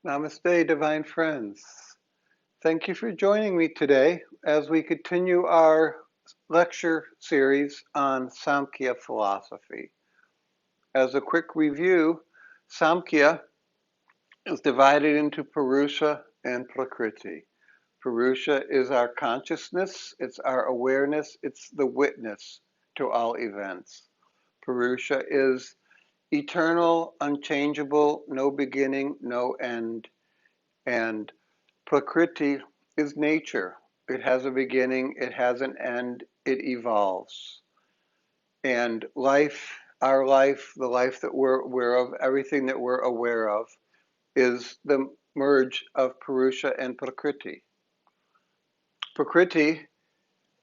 Namaste, divine friends. Thank you for joining me today as we continue our lecture series on Sankhya philosophy. As a quick review, Sankhya is divided into Purusha and Prakriti. Purusha is our consciousness, it's our awareness, it's the witness to all events. Purusha is eternal, unchangeable, no beginning, no end, and Prakriti is nature. It has a beginning, it has an end, it evolves. And life, our life, the life that we're aware of, everything that we're aware of, is the merge of Purusha and Prakriti. Prakriti,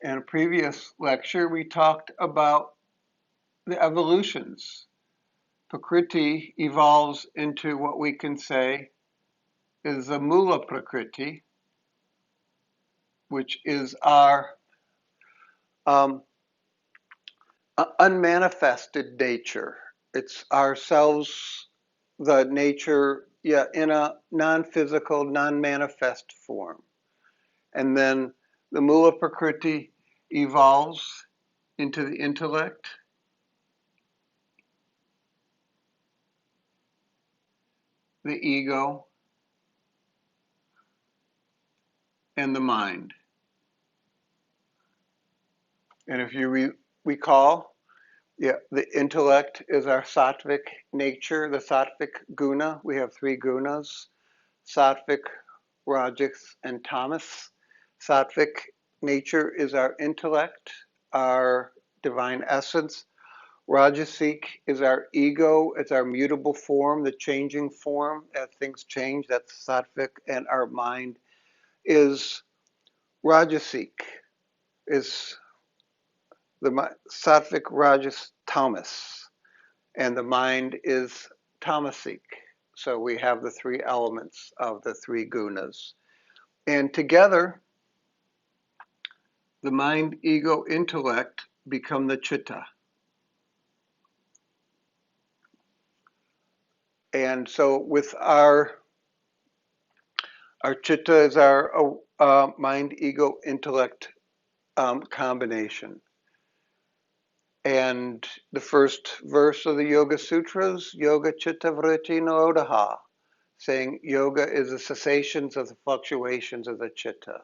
in a previous lecture, we talked about the evolutions. Prakriti evolves into what we can say is the Mula Prakriti, which is our um, unmanifested nature. It's ourselves, the nature, in a non-physical, non-manifest form. And then the Mula Prakriti evolves into the intellect, the ego, and the mind. And if you recall, the intellect is our sattvic nature, the sattvic guna. We have three gunas: sattvic, rajas, and tamas. Sattvic nature is our intellect, our divine essence. Rajasic is our ego, it's our mutable form, the changing form. As things change, that's sattvic. And our mind is rajasic, is the sattvic, rajas, tamas. And the mind is tamasic. So we have the three elements of the three gunas. And together, the mind, ego, intellect become the chitta. And so with our chitta is our mind, ego, intellect combination. And the first verse of the Yoga Sutras, Yoga Chitta Vritti Nirodha, saying yoga is the cessations of the fluctuations of the chitta.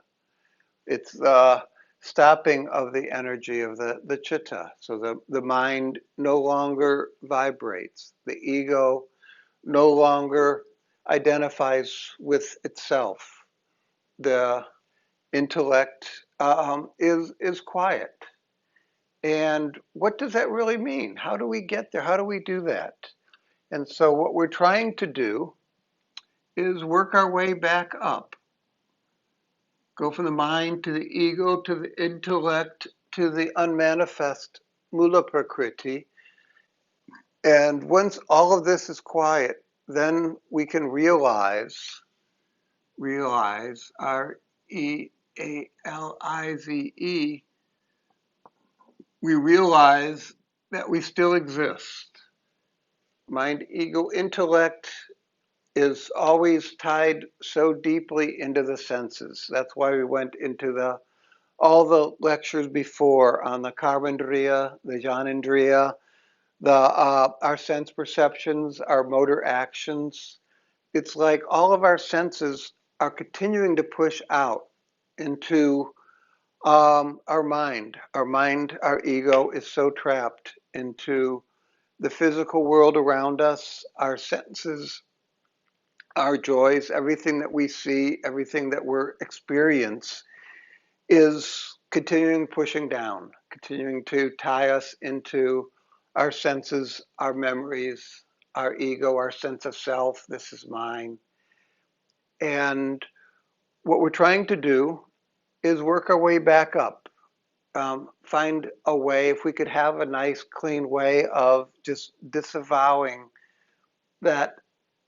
It's the stopping of the energy of the chitta. So the mind no longer vibrates. The ego no longer identifies with itself. The intellect is quiet. And what does that really mean? How do we get there? How do we do that? And so what we're trying to do is work our way back up. Go from the mind to the ego to the intellect to the unmanifest Mula Prakriti. And once all of this is quiet, then we can realize Realize, we realize that we still exist. Mind, ego, intellect is always tied so deeply into the senses. That's why we went into all the lectures before on the Karmendriya, the Jnanendriya, our sense perceptions, our motor actions. It's like all of our senses are continuing to push out into our mind. Our ego is so trapped into the physical world around us, our senses, our joys, everything that we see, everything that we're experience is continuing pushing down, continuing to tie us into our senses, our memories, our ego, our sense of self, this is mine. And what we're trying to do is work our way back up. Find a way, if we could have a nice, clean way of just disavowing that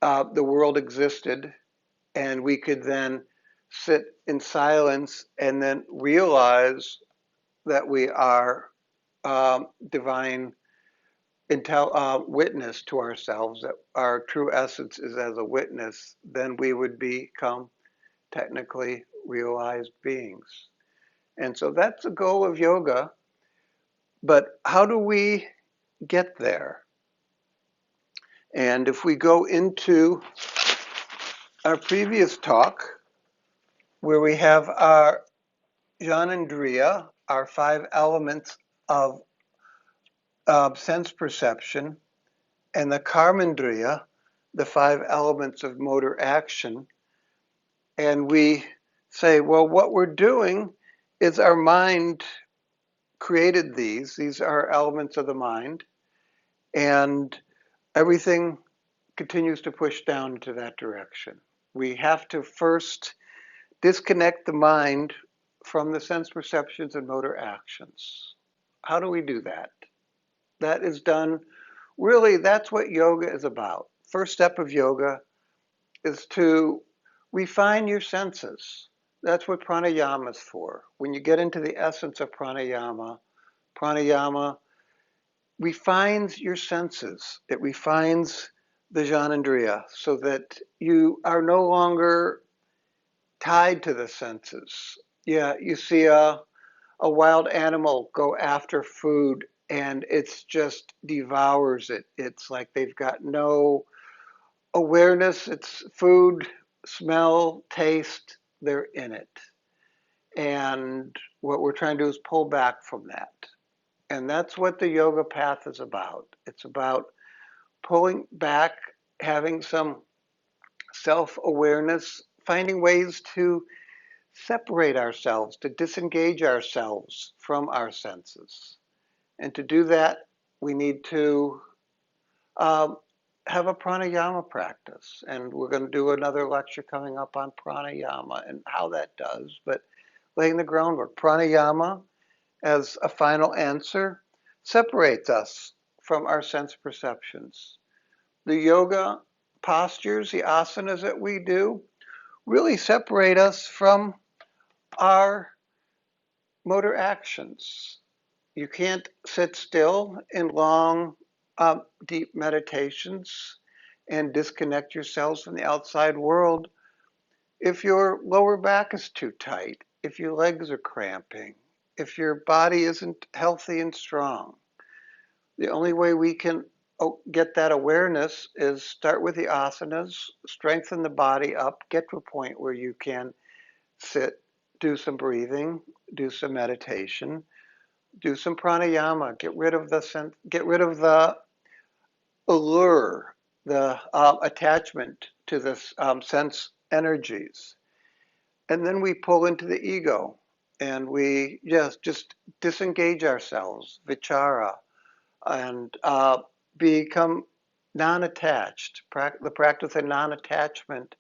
the world existed, and we could then sit in silence and then realize that we are divine witness to ourselves, that our true essence is as a witness, then we would become technically realized beings. And so that's the goal of yoga. But how do we get there? And if we go into our previous talk, where we have our Jnanendriya, our five elements of sense perception, and the Karmendriya, the five elements of motor action, and we say, well, what we're doing is our mind created these. These are elements of the mind, and everything continues to push down into that direction. We have to first disconnect the mind from the sense perceptions and motor actions. How do we do that? That is done, really, that's what yoga is about. First step of yoga is to refine your senses. That's what pranayama is for. When you get into the essence of pranayama, pranayama refines your senses. It refines the Jnanendriya so that you are no longer tied to the senses. Yeah, you see a wild animal go after food and it's just devours it. It's like they've got no awareness. It's food, smell, taste, they're in it. And what we're trying to do is pull back from that. And that's what the yoga path is about. It's about pulling back, having some self-awareness, finding ways to separate ourselves, to disengage ourselves from our senses. And to do that, we need to um, have a pranayama practice. And we're going to do another lecture coming up on pranayama and how that does. But laying the groundwork, pranayama as a final answer separates us from our sense perceptions. The yoga postures, the asanas that we do, really separate us from our motor actions. You can't sit still in long, deep meditations and disconnect yourselves from the outside world if your lower back is too tight, if your legs are cramping, if your body isn't healthy and strong. The only way we can get that awareness is start with the asanas, strengthen the body up, get to a point where you can sit, do some breathing, do some meditation, do some pranayama, get rid of the allure, the attachment to the sense energies. And then we pull into the ego and we just disengage ourselves, vichara, and become non-attached. The practice of non-attachment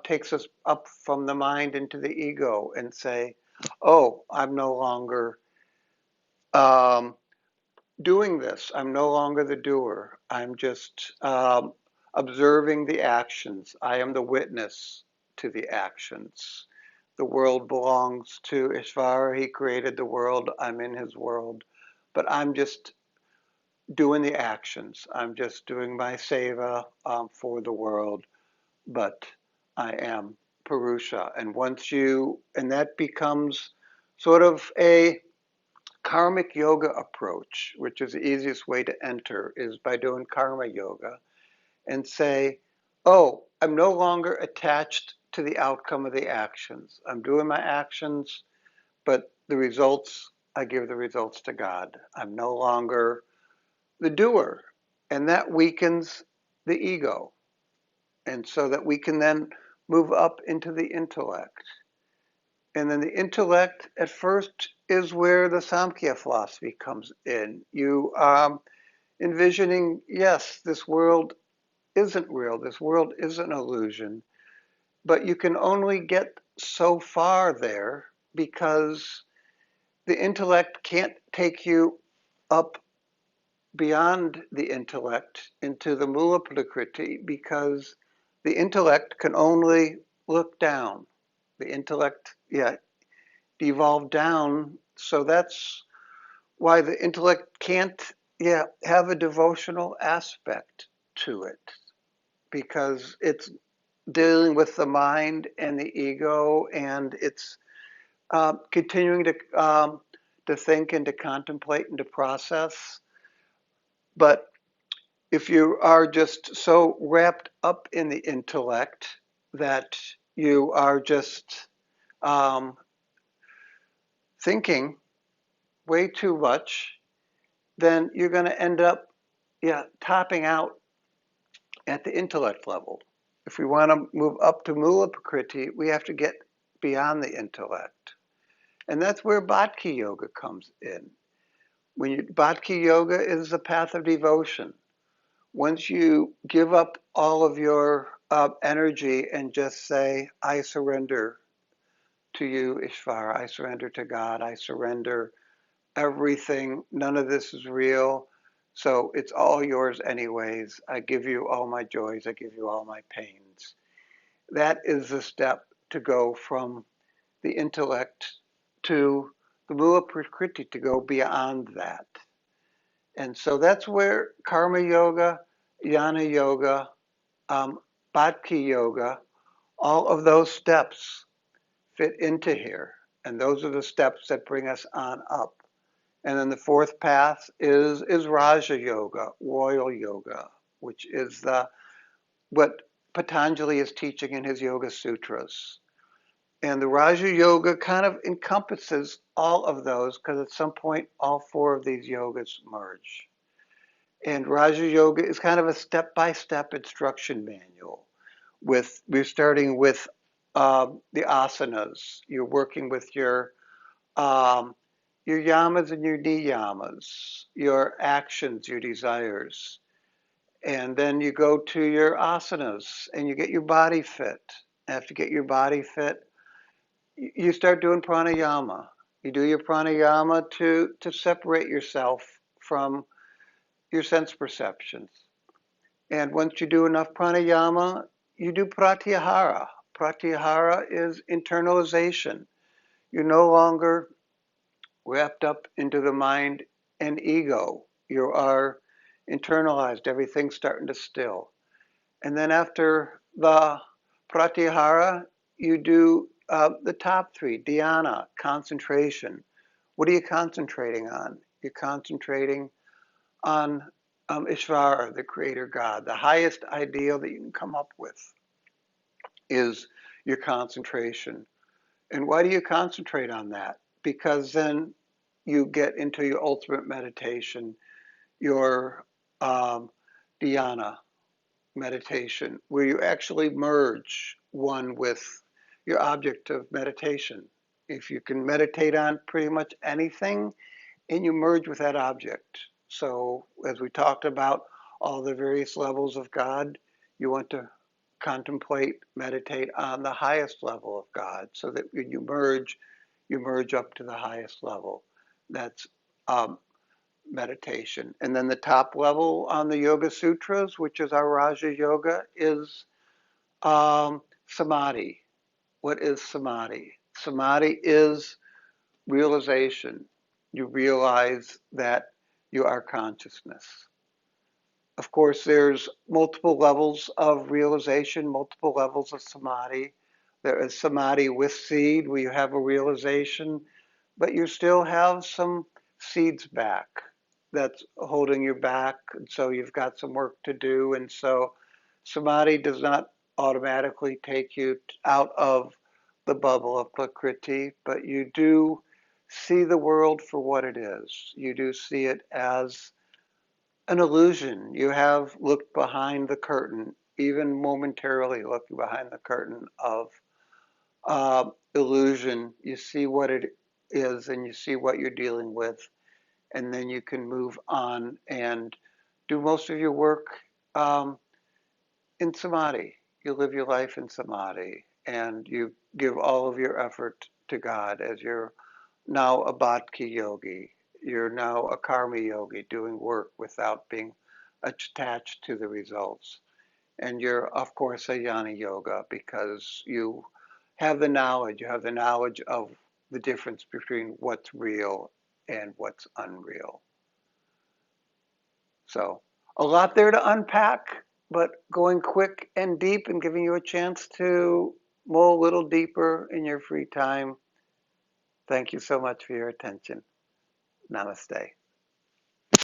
takes us up from the mind into the ego and say, oh, I'm no longer um, doing this. I'm no longer the doer. I'm just observing the actions. I am the witness to the actions. The world belongs to Ishvara. He created the world. I'm in his world. But I'm just doing the actions. I'm just doing my seva for the world. But I am Purusha. And that becomes sort of a karmic yoga approach, which is the easiest way to enter, is by doing karma yoga and say, oh, I'm no longer attached to the outcome of the actions. I'm doing my actions, but the results, I give the results to God. I'm no longer the doer. And that weakens the ego. And so that we can then move up into the intellect. And then the intellect at first is where the Sankhya philosophy comes in. You envisioning, yes, this world isn't real. This world is an illusion. But you can only get so far there because the intellect can't take you up beyond the intellect into the mula prakriti because the intellect can only look down. The intellect, devolve down. So that's why the intellect can't yeah, have a devotional aspect to it because it's dealing with the mind and the ego, and it's continuing to think and to contemplate and to process. But if you are just so wrapped up in the intellect that you are just um, thinking way too much, then you're going to end up, yeah, topping out at the intellect level. If we want to move up to mula prakriti, we have to get beyond the intellect. And that's where bhakti yoga comes in. Bhakti yoga is the path of devotion. Once you give up all of your energy and just say, I surrender to you, Ishvara, I surrender to God, I surrender everything, none of this is real, so it's all yours anyways. I give you all my joys, I give you all my pains. That is the step to go from the intellect to the mula prakriti, to go beyond that. And so that's where karma yoga, jnana yoga, um, bhakti yoga, all of those steps fit into here. And those are the steps that bring us on up. And then the fourth path is Raja Yoga, royal yoga, which is what Patanjali is teaching in his Yoga Sutras. And the Raja Yoga kind of encompasses all of those because at some point all four of these yogas merge. And Raja Yoga is kind of a step-by-step instruction manual. We're starting with the asanas. You're working with um, your yamas and your niyamas, your actions, your desires. And then you go to your asanas and you get your body fit. After you get your body fit, you start doing pranayama. You do your pranayama to separate yourself from your sense perceptions. And once you do enough pranayama, you do pratyahara. Pratyahara is internalization. You're no longer wrapped up into the mind and ego. You are internalized. Everything's starting to still. And then after the pratyahara, you do the top three, dhyana, concentration. What are you concentrating on? You're concentrating on Ishvara, the creator God. The highest ideal that you can come up with is your concentration. And why do you concentrate on that? Because then you get into your ultimate meditation, your dhyana meditation, where you actually merge one with your object of meditation. If you can meditate on pretty much anything, and you merge with that object. So, as we talked about all the various levels of God, you want to contemplate, meditate on the highest level of God so that when you merge up to the highest level. That's um, meditation. And then the top level on the Yoga Sutras, which is our Raja Yoga, is samadhi. What is samadhi? Samadhi is realization. You realize that you are consciousness. Of course, there's multiple levels of realization, multiple levels of samadhi. There is samadhi with seed, where you have a realization, but you still have some seeds back that's holding you back. And so you've got some work to do. And so samadhi does not automatically take you out of the bubble of prakriti, but you do see the world for what it is. You do see it as an illusion. You have looked behind the curtain, even momentarily looking behind the curtain of illusion. You see what it is and you see what you're dealing with, and then you can move on and do most of your work um, in samadhi. You live your life in samadhi and you give all of your effort to God as you're now a bhakti yogi. You're now a karma yogi doing work without being attached to the results. And you're, of course, a jnana yoga because you have the knowledge of the difference between what's real and what's unreal. So a lot there to unpack, but going quick and deep and giving you a chance to mull a little deeper in your free time. Thank you so much for your attention. Namaste.